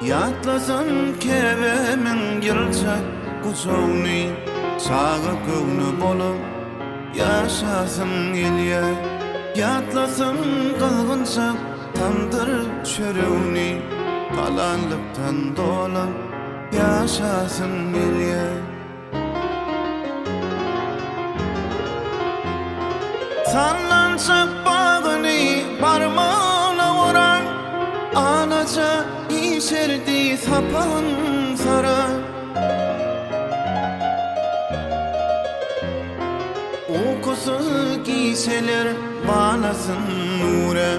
Yatlasam kebemin yılça kucağını, sağa göğnü bolup yaşasın ilye. Yatlasam kılgınça tandır çörüğünü, kalanlıktan dolup yaşasın ilye. Sallanacak bağını parmağına vuran, anaca içerdi sapan sara. Uykusuz giyseler bağlasın nure,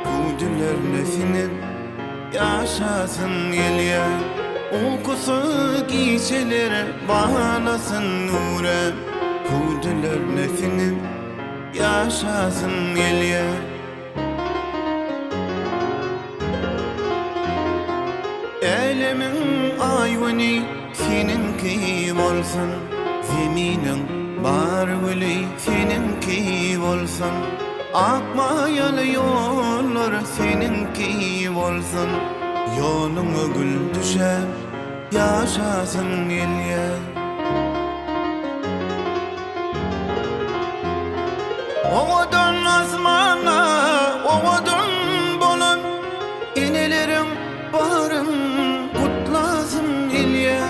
Kuduler nesinip yaşasın ilye. Uykusuz giyseler bağlasın nure, Kuduler nesinip yaşasın ilye. Elimin ayvani seninki olsun, zeminin barvili seninki olsun, akmayalı yollar seninki olsun, yoluna gül düşer yaşasın ilye. Oğudun asmana, oğudun bolun, inelerim barın kutlasın ilye.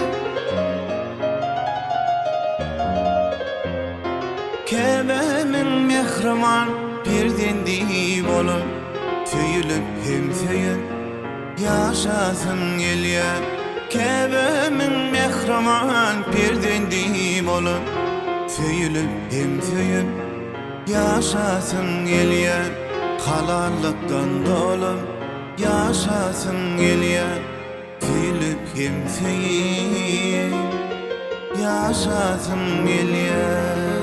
Kebemin mehriman bir dendi bolun, söyülüp hem söyün yaşasın ilye. Kebemin mehriman bir dendi bolun, söyülüp hem söyün yaşasın ilye. Halallıktan dolup yaşasın ilye. Söyülüp hem söyün yaşasın ilye.